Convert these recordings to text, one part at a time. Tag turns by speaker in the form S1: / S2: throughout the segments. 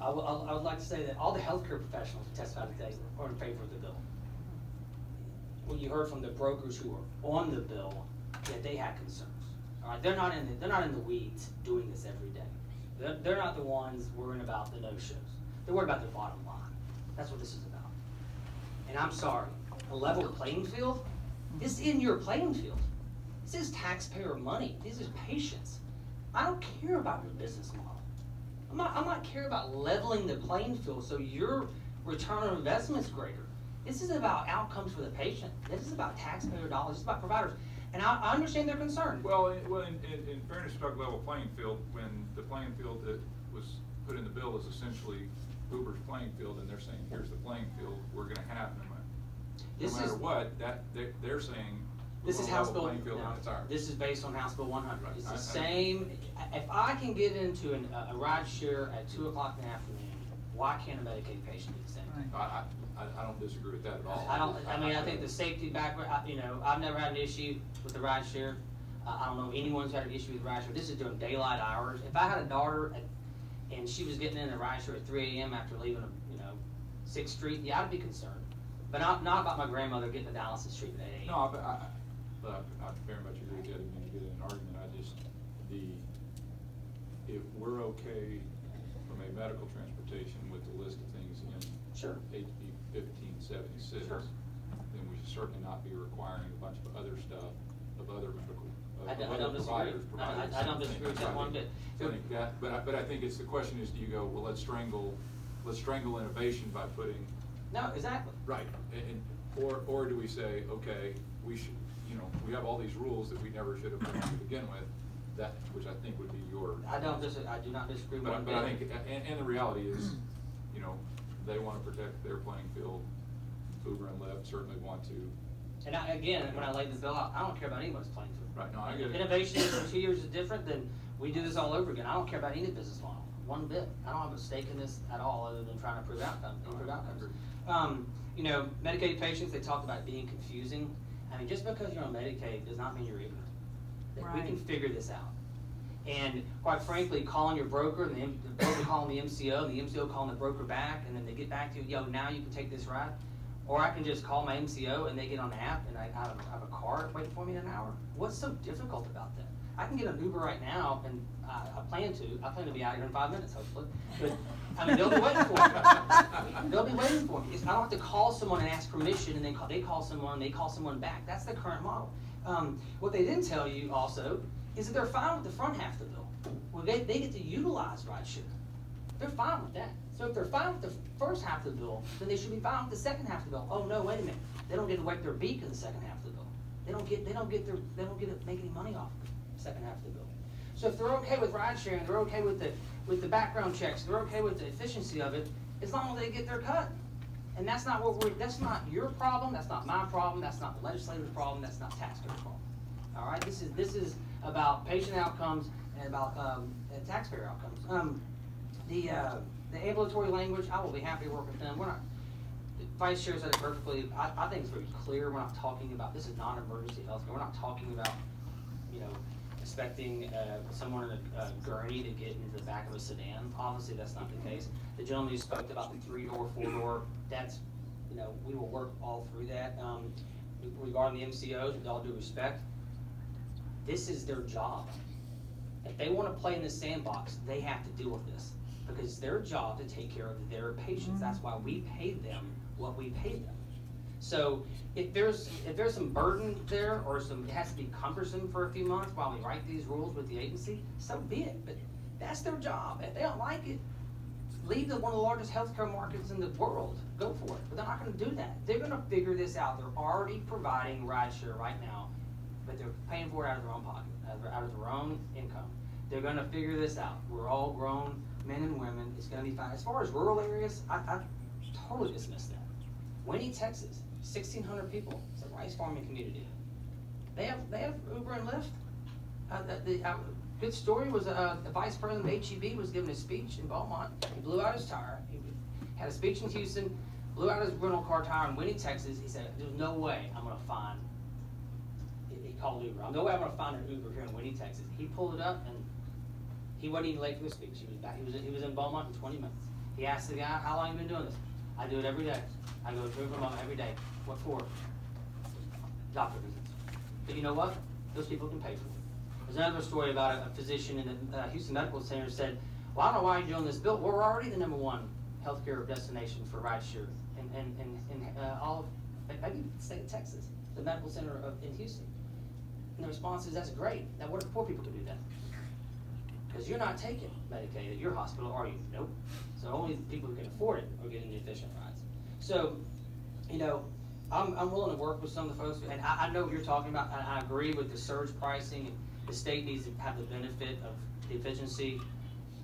S1: I would like to say that all the healthcare professionals who testified today are in favor of the bill. What you heard from the brokers who are on the bill, that they had concerns. All right, they're not in the weeds doing this every day. They're not the ones worrying about the no-shows. They're worried about their bottom line. That's what this is about. And I'm sorry, a level playing field, this isn't your playing field. This is taxpayer money. This is patients. I don't care about your business model. I'm not care about leveling the playing field so your return on investment is greater. This is about outcomes for the patient. This is about taxpayer dollars. This is about providers. And I understand their concern.
S2: Well, in fairness, to talk level playing field, when the playing field that was put in the bill is essentially Uber's playing field, and they're saying, here's the playing field we're going to have no matter what, that they're saying.
S1: This is House Bill.
S2: This
S1: is based on House Bill 100. It's the same. If I can get into a ride share at 2 o'clock in the afternoon, why can't a Medicaid patient do the same thing?
S2: I don't disagree with that at all.
S1: I think the safety background, I've never had an issue with the ride share. I don't know anyone's had an issue with ride share. This is during daylight hours. If I had a daughter and she was getting in the ride share at 3 a.m. after leaving, 6th Street, yeah, I'd be concerned. But not about my grandmother getting to Dallas Street at 8 a.m.
S2: No, but I very much agree with you. I didn't mean to get in an argument. If we're okay from a medical transportation with the list of things in
S1: Sure.
S2: HB 1576,
S1: Sure.
S2: then we should certainly not be requiring a bunch of other stuff of other medical
S1: I don't disagree. I don't disagree with that one bit.
S2: But I think it's the question is, do you go, well, let's strangle innovation by putting.
S1: No, exactly.
S2: Right, or do we say, okay, we should, we have all these rules that we never should have put in to begin with, which I think would be your.
S1: I do not disagree with that.
S2: But I think, and the reality is, they want to protect their playing field. Uber and Lyft certainly want to.
S1: And when I laid the bill out, I don't care about anyone's playing field.
S2: Right, no, I get it.
S1: Innovation in 2 years is different, then we do this all over again. I don't care about any business model, one bit. I don't have a stake in this at all, other than trying to improve outcomes. Medicaid patients, they talk about being confusing. I mean, just because you're on Medicaid does not mean you're ignorant.
S3: Right.
S1: We can figure this out. And quite frankly, calling your broker, and the broker calling the MCO, and the MCO calling the broker back, and then they get back to you, now you can take this ride. Or I can just call my MCO and they get on the app and I have a car waiting for me in an hour. What's so difficult about that? I can get an Uber right now, and I plan to be out here in 5 minutes, hopefully. But they'll be waiting for me. They'll be waiting for me. I don't have to call someone and ask permission, and then they call someone and they call someone back. That's the current model. What they didn't tell you also is that they're fine with the front half of the bill. Well, they get to utilize rideshare. They're fine with that. So if they're fine with the first half of the bill, then they should be fine with the second half of the bill. Oh no, wait a minute. They don't get to wipe their beak in the second half of the bill. They don't get to make any money off the second half of the bill. So if they're okay with ride sharing, they're okay with the background checks, they're okay with the efficiency of it, as long as they get their cut. And that's not that's not your problem, that's not my problem, that's not the legislator's problem, that's not taxpayer's problem. All right, this is about patient outcomes and about taxpayer outcomes. The ambulatory language, I will be happy to work with them. The Vice Chair said it perfectly. I think it's very clear. We're not talking about, this is non-emergency healthcare. We're not talking about, expecting someone in a gurney to get into the back of a sedan. Obviously, that's not the case. The gentleman who spoke about the 3-door, 4-door, that's, we will work all through that. Regarding the MCOs, with all due respect, this is their job. If they want to play in the sandbox, they have to deal with this, because it's their job to take care of their patients. That's why we pay them what we pay them. So if there's some burden there, or it has to be cumbersome for a few months while we write these rules with the agency, so be it. But that's their job. If they don't like it, leave one of the largest healthcare markets in the world. Go for it. But they're not going to do that. They're going to figure this out. They're already providing rideshare right now, but they're paying for it out of their own pocket, out of their own income. They're going to figure this out. We're all grown men and women. It's going to be fine. As far as rural areas, I totally dismiss that. Winnie, Texas, 1,600 people. It's a rice farming community. They have Uber and Lyft. Good story was the vice president of HEB was giving a speech in Beaumont. He blew out his tire. He had a speech in Houston, blew out his rental car tire in Winnie, Texas. He said, "There's no way I'm going to find." He called Uber. No way I'm going to find an Uber here in Winnie, Texas. He pulled it up, and he wasn't even late for the speech. He was back. He was in Beaumont in 20 minutes. He asked the guy, how long you been doing this? I do it every day. I go to and from home every day. What for? Doctor visits. But you know what? Those people can pay for it. There's another story about a physician in the Houston Medical Center said, well, I don't know why you're doing this, Bill. We're already the #1 healthcare destination for rideshare and all of, maybe the state of Texas, the medical center in Houston. And the response is, that's great. Now what if poor people can do that? Because you're not taking Medicaid at your hospital, are you? Nope. So only the people who can afford it are getting the efficient rides. So, you know, I'm willing to work with some of the folks, and I know what you're talking about, and I agree with the surge pricing. The state needs to have the benefit of the efficiency.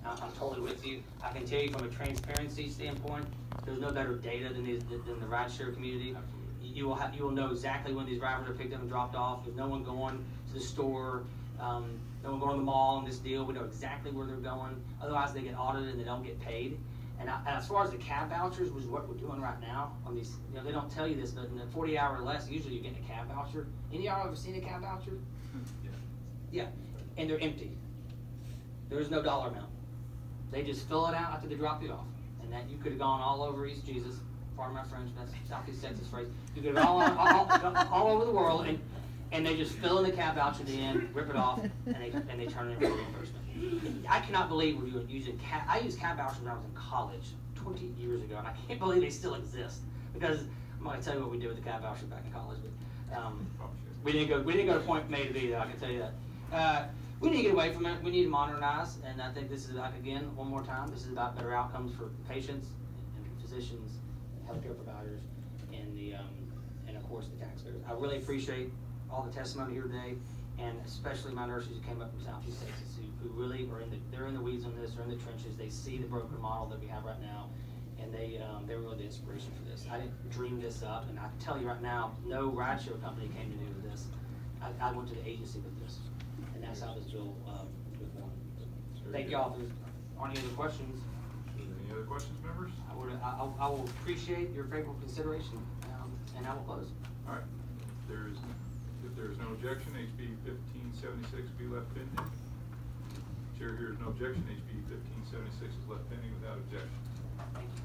S1: I'm totally with you. I can tell you from a transparency standpoint, there's no better data than the rideshare community. You will know exactly when these drivers are picked up and dropped off. There's no one going to the store, no one going to the mall on this deal. We know exactly where they're going. Otherwise, they get audited and they don't get paid. And as far as the cab vouchers, which is what we're doing right now on these, you know, they don't tell you this, but in the 40 hour or less, usually you're getting a cab voucher. Any of y'all ever seen a cab voucher? Yeah, and they're empty. There's no dollar amount. They just fill it out after they drop you off. And that you could have gone all over East Jesus, pardon my French, that's Southeast Texas phrase. You could have all over the world, and they just fill in the cab voucher at the end, rip it off, and they turn it in for reimbursement. I cannot believe we're using cab. I used cab vouchers when I was in college 20 years ago, and I can't believe they still exist. Because I'm going to tell you what we did with the cab voucher back in college. But we didn't go to point A to B, though, I can tell you that. We need to get away from it. We need to modernize, and I think this is, like, again, one more time, this is about better outcomes for patients and physicians, and healthcare providers, and of course the taxpayers. I really appreciate all the testimony here today, and especially my nurses who came up from Southeast Texas who really are they're in the weeds on this, they're in the trenches. They see the broken model that we have right now, and they're really the inspiration for this. I didn't dream this up, and I can tell you right now, no rideshare company came to me with this. I went to the agency with this. And that's how this bill was born. Thank y'all. If there aren't any other questions.
S2: Any other questions, members?
S1: I will appreciate your favorable consideration, and I will close.
S2: All right. If there is no objection, HB 1576 be left pending. Chair hears no objection. HB 1576 is left pending without objection.
S1: Thank you.